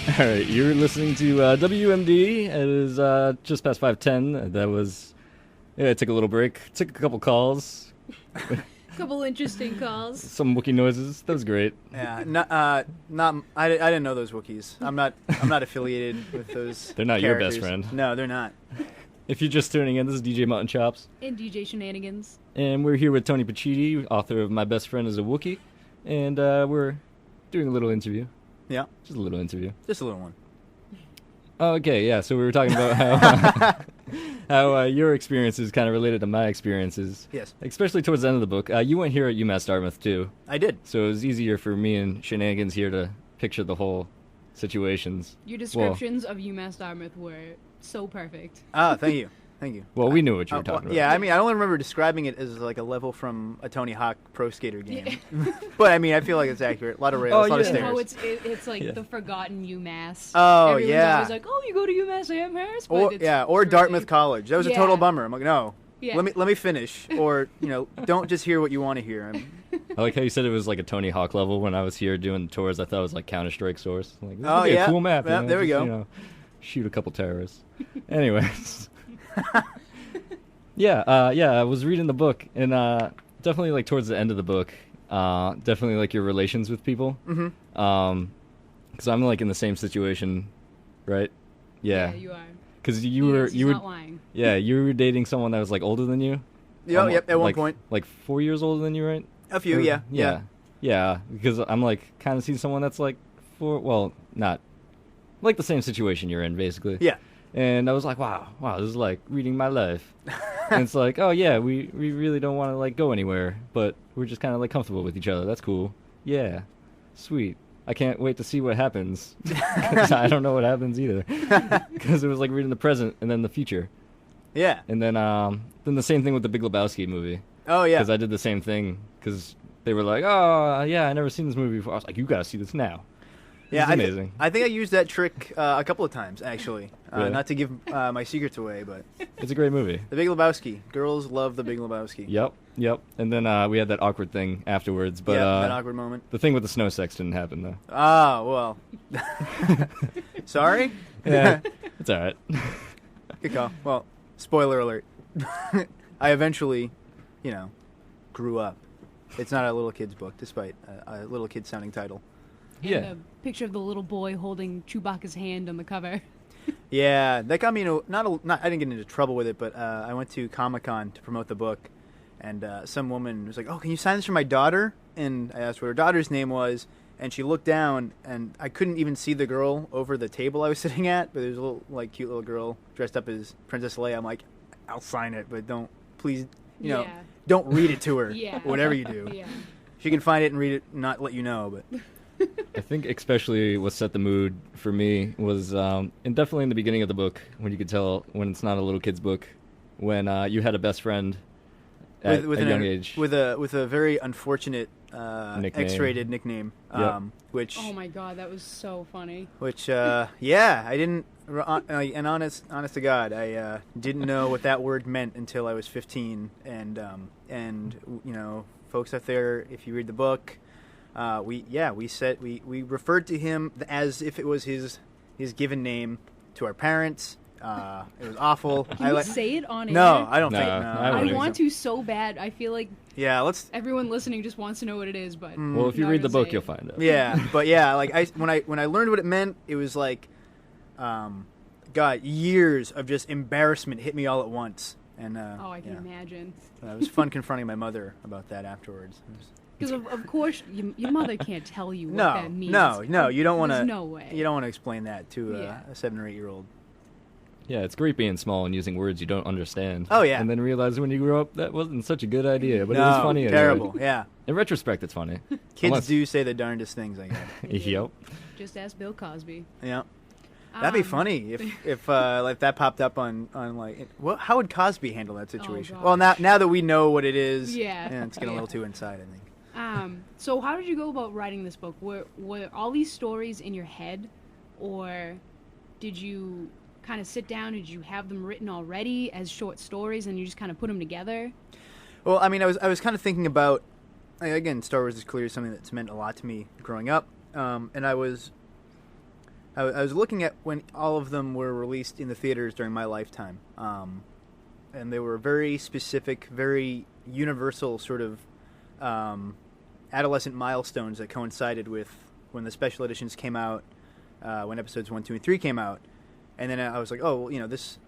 All right, you're listening to WUMD. It is just past 5:10. That was, yeah, I took a little break. Took a couple calls. Couple interesting calls. Some Wookiee noises. That was great. Yeah, I didn't know those Wookiees. I'm not affiliated with those. They're not characters. your best friend. No, they're not. If you're just tuning in, this is DJ Mutton Chops. And DJ Shenanigans. And we're here with Tony Pacitti, author of My Best Friend is a Wookiee. And we're doing a little interview. Yeah. Just a little interview. Just a little one. Okay, yeah, so we were talking about how your experiences kind of related to my experiences. Yes. Especially towards the end of the book. You went here at UMass Dartmouth, too. I did. So it was easier for me and Shenanigans here to picture the whole situations. Your descriptions of UMass Dartmouth were so perfect. Ah, thank you. Thank you. Well, we knew what you were talking about. Yeah, I mean, I only remember describing it as like a level from a Tony Hawk Pro Skater game. But, I mean, I feel like it's accurate. A lot of rails, a lot of yeah. stairs. How it's like the forgotten UMass. Oh, Everyone's yeah. always like, oh, you go to UMass Amherst? But Or, it's or really- Dartmouth College. That was a total Yeah. bummer. I'm like, no. Yeah. Let me finish. Or, don't just hear what you want to hear. I like how you said it was like a Tony Hawk level when I was here doing the tours. I thought it was like Counter-Strike source. Like, this would be a cool map. Yeah, there we just, go. Shoot a couple terrorists. Anyways. Yeah, I was reading the book, and definitely like towards the end of the book, definitely like your relations with people. Mm-hmm. Because I'm like in the same situation, right? Yeah. Yeah, you are. Because He's you were not lying. Yeah, you were dating someone that was like older than you. Yep, at one like, point. Like 4 years older than you, right? A few, yeah. Yeah, because I'm like kind of seeing someone that's like not like the same situation you're in, basically. Yeah. And I was like, wow, this is like reading my life. And it's like, oh yeah, we really don't want to like go anywhere, but we're just kind of like comfortable with each other. That's cool. Yeah, sweet. I can't wait to see what happens. 'Cause I don't know what happens either. Because it was like reading the present and then the future. Yeah. And then the same thing with the Big Lebowski movie. Oh, yeah. Because I did the same thing. Because they were like, oh yeah, I never seen this movie before. I was like, you gotta see this now. Yeah, It's amazing. I think I used that trick a couple of times, actually. Really? Not to give my secrets away, but It's a great movie. The Big Lebowski. Girls love The Big Lebowski. Yep. And then we had that awkward thing afterwards. But yeah, that awkward moment. the thing with the snow sex didn't happen though. Ah, well. Sorry? Yeah, it's all right. Good call. Well, spoiler alert. I eventually, grew up. It's not a little kid's book, despite a little kid sounding title. And Yeah. a picture of the little boy holding Chewbacca's hand on the cover. Yeah, that got me not I didn't get into trouble with it, but I went to Comic-Con to promote the book, and some woman was like, "Oh, can you sign this for my daughter?" And I asked what her daughter's name was, and she looked down, and I couldn't even see the girl over the table I was sitting at, but there was a little cute little girl dressed up as Princess Leia. I'm like, "I'll sign it, but don't don't read it to her. Yeah. Whatever you do, Yeah. she can find it and read it, and not let you know." But I think especially what set the mood for me was, and definitely in the beginning of the book, when you could tell when it's not a little kid's book, when you had a best friend at a young age. with a very unfortunate Nickname. X-rated nickname, Yep. which Oh my god, that was so funny. I didn't. And honest to God, I didn't know what that word meant until I was 15. And folks out there, if you read the book, we referred to him as if it was his given name to our parents. It was awful. Can you say it on air? No, I don't No, think. I No, I wouldn't want to so bad. I feel like Yeah, let's. everyone listening just wants to know what it is, but Well, if you not read the gonna book, say you'll it. find out. Yeah, but yeah, like when I learned what it meant, it was like, God, years of just embarrassment hit me all at once, and Oh, I can yeah. imagine. It was fun confronting my mother about that afterwards. Because of course your mother can't tell you what No, that means. no, you don't want to. There's no way. You don't want to explain that to Yeah. a 7 or 8 year old. Yeah, it's great being small and using words you don't understand. Oh, yeah. And then realize when you grow up that wasn't such a good idea, but no, it was funny anyway. terrible. Yeah, In retrospect, it's funny. kids Unless- do say the darndest things. I guess. Yep. Just ask Bill Cosby. Yeah. That'd be funny if like that popped up on like how would Cosby handle that situation? gosh. Well, now that we know what it is, Yeah. it's getting a Yeah. little too inside, I think. So how did you go about writing this book? Were all these stories in your head, or did you kind of sit down? Did you have them written already as short stories, and you just kind of put them together? Well, I mean, I was kind of thinking about, again, Star Wars is clearly something that's meant a lot to me growing up, and I was I was looking at when all of them were released in the theaters during my lifetime, and they were very specific, very universal sort of adolescent milestones that coincided with when the special editions came out, when episodes 1, 2, and 3 came out. And then I was like, oh, well, this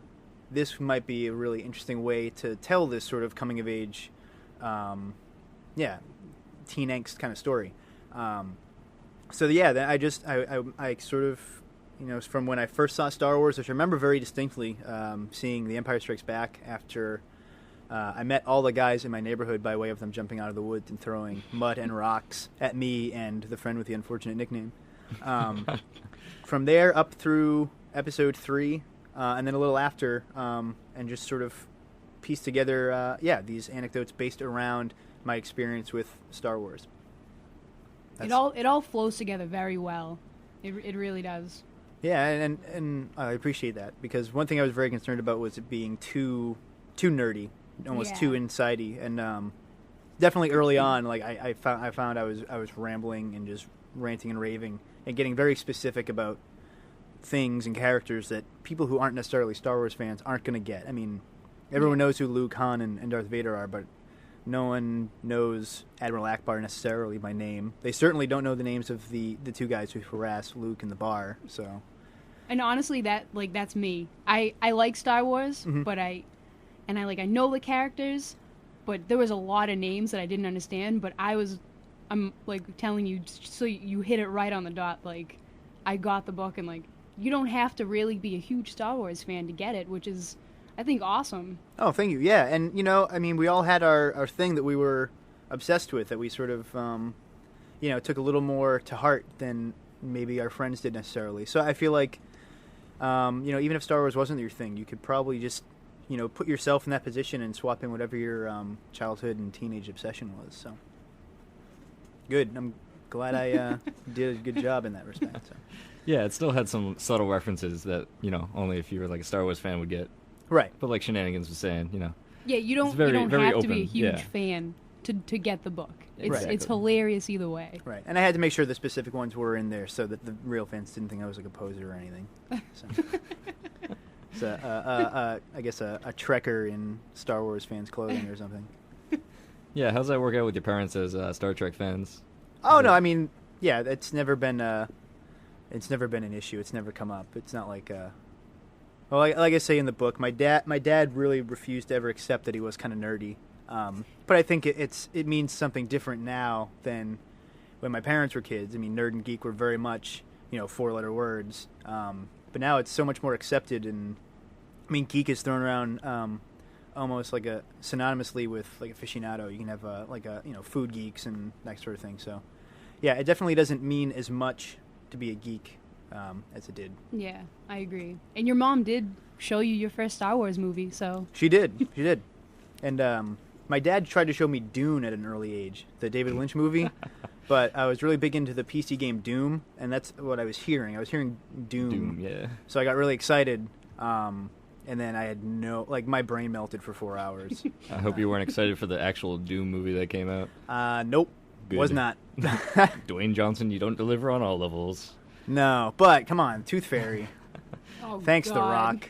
might be a really interesting way to tell this sort of coming of age, teen angst kind of story. So yeah, I sort of, from when I first saw Star Wars, which I remember very distinctly, seeing The Empire Strikes Back after I met all the guys in my neighborhood by way of them jumping out of the woods and throwing mud and rocks at me and the friend with the unfortunate nickname. From there up through episode 3, and then a little after, and just sort of piece together, these anecdotes based around my experience with Star Wars. It all flows together very well. It really does. Yeah, and I appreciate that, because one thing I was very concerned about was it being too nerdy, almost too insidey, and definitely early on, like I found I was rambling and just ranting and raving and getting very specific about things and characters that people who aren't necessarily Star Wars fans aren't going to get. I mean, everyone knows who Luke, Han, and Darth Vader are, but no one knows Admiral Akbar necessarily by name. They certainly don't know the names of the two guys who harass Luke in the bar. So, and honestly, that's me. I like Star Wars, but I know the characters, but there was a lot of names that I didn't understand. But I'm like telling you, so you hit it right on the dot. Like, I got the book, and like, you don't have to really be a huge Star Wars fan to get it, which is, I think, awesome. Oh, thank you. Yeah, and I mean, we all had our thing that we were obsessed with, that we sort of, took a little more to heart than maybe our friends did necessarily. So I feel like, even if Star Wars wasn't your thing, you could probably just, put yourself in that position and swap in whatever your childhood and teenage obsession was. So, good. I'm glad I did a good job in that respect. So. Yeah, it still had some subtle references that, only if you were like a Star Wars fan would get. Right. But like Shenanigans was saying, Yeah, you don't have to be a huge fan to get the book. It's hilarious either way. Right. And I had to make sure the specific ones were in there so that the real fans didn't think I was like a poser or anything. So, I guess a trekker in Star Wars fans' clothing or something. Yeah, how's that work out with your parents as Star Trek fans? Oh, no, I mean, yeah, it's never been an issue. It's never come up. It's not like well, like I say in the book, my dad really refused to ever accept that he was kind of nerdy. But I think it means something different now than when my parents were kids. I mean, nerd and geek were very much, 4-letter words. But now it's so much more accepted, and I mean, geek is thrown around almost like synonymously with like aficionado. You can have food geeks and that sort of thing. So, yeah, it definitely doesn't mean as much to be a geek as it did. Yeah, I agree. And your mom did show you your first Star Wars movie, so... She did. And my dad tried to show me Dune at an early age, the David Lynch movie, but I was really big into the PC game Doom, and that's what I was hearing. I was hearing Doom. Yeah. So I got really excited, and then I had my brain melted for 4 hours. I hope you weren't excited for the actual Doom movie that came out. Nope. Good. Was not. Dwayne Johnson, you don't deliver on all levels. No, but come on, Tooth Fairy. Oh, Thanks, God. The Rock.